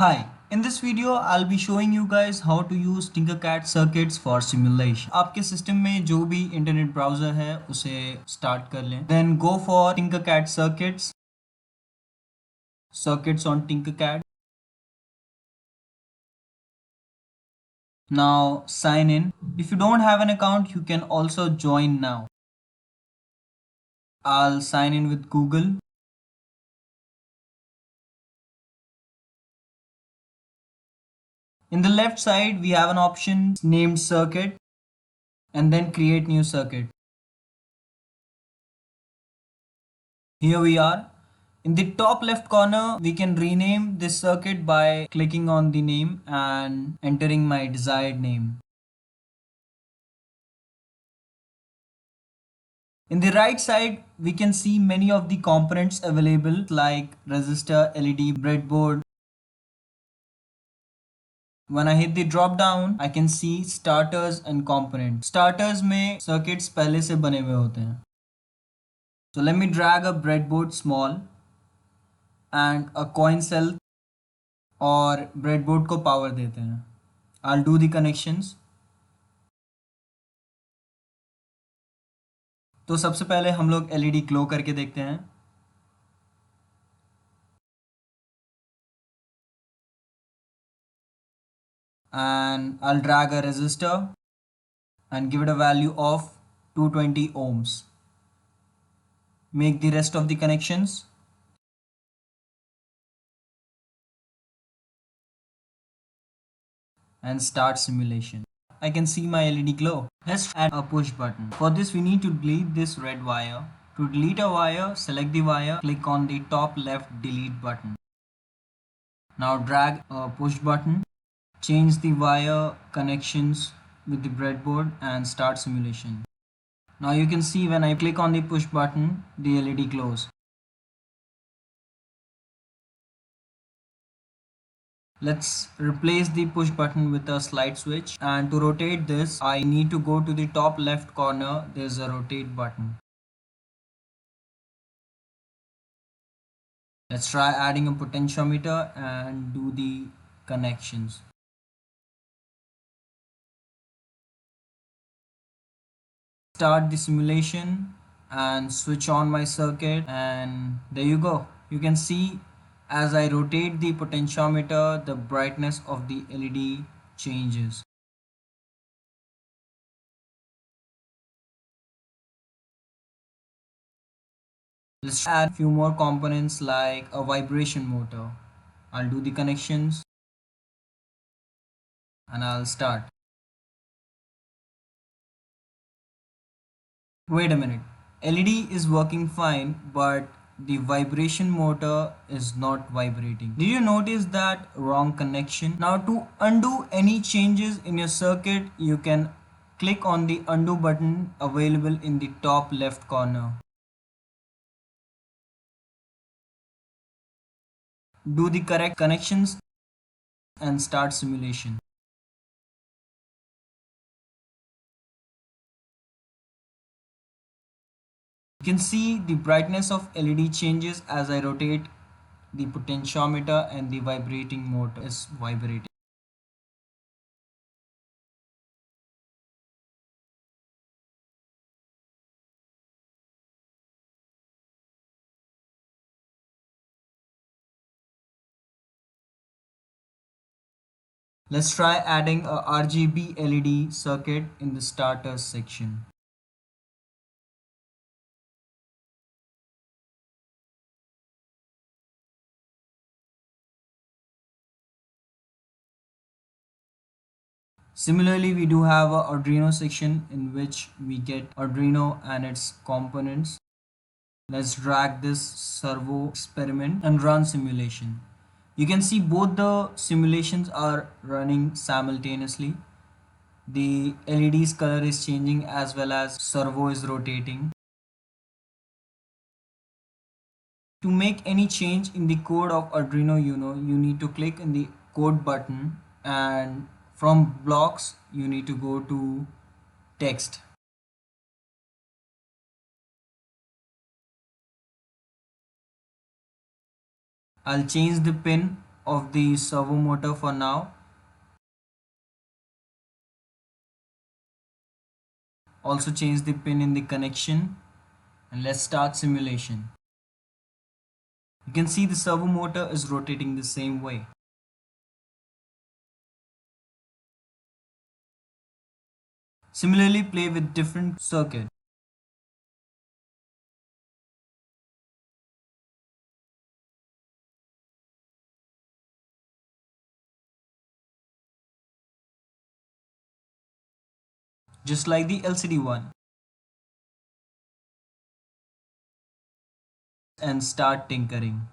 Hi, in this video I'll be showing you guys how to use Tinkercad circuits for simulation. आपके system में जो भी internet browser है उसे start कर लें. Then go for Tinkercad circuits, circuits on Tinkercad. Now sign in. If you don't have an account, you can also join now. I'll sign in with Google. In the left side, we have an option named circuit and then create new circuit. Here we are. In the top left corner, we can rename this circuit by clicking on the name and entering my desired name. In the right side, we can see many of the components available like resistor, LED, breadboard. When I hit the drop down, I can see starters and components. Starters में circuits पहले से बने हुए होते हैं. So let me drag a breadboard small and a coin cell और breadboard को power देते हैं. I'll do the connections. तो सबसे पहले हम लोग LED ग्लो करके देखते हैं. And I'll drag a resistor and give it a value of 220 ohms. Make the rest of the connections. And start simulation. I can see my LED glow. Let's add a push button. For this we need to delete this red wire. To delete a wire, select the wire, click on the top left delete button. Now drag a push button. Change the wire connections with the breadboard and start simulation. Now you can see when I click on the push button, the LED glows. Let's replace the push button with a slide switch, and to rotate this I need to go to the top left corner. There's a rotate button. Let's try adding a potentiometer and do the connections. Start the simulation and switch on my circuit, and there you go. You can see as I rotate the potentiometer, the brightness of the LED changes. Let's add a few more components like a vibration motor. I'll do the connections and I'll start. Wait a minute. LED is working fine, but the vibration motor is not vibrating. Did you notice that wrong connection? Now to undo any changes in your circuit, you can click on the undo button available in the top left corner. Do the correct connections and start simulation. You can see the brightness of LED changes as I rotate the potentiometer and the vibrating motor is vibrating. Let's try adding a RGB LED circuit in the starters section. Similarly, we do have a Arduino section in which we get Arduino and its components. Let's drag this servo experiment and run simulation. You can see both the simulations are running simultaneously. The LED's color is changing as well as servo is rotating. To make any change in the code of Arduino Uno, you need to click in the code button, and from blocks you need to go to text. I'll change the pin of the servo motor for now. Also change the pin in the connection, and let's start simulation. You can see the servo motor is rotating the same way. Similarly, play with different circuit. Just like the LCD one, and start tinkering.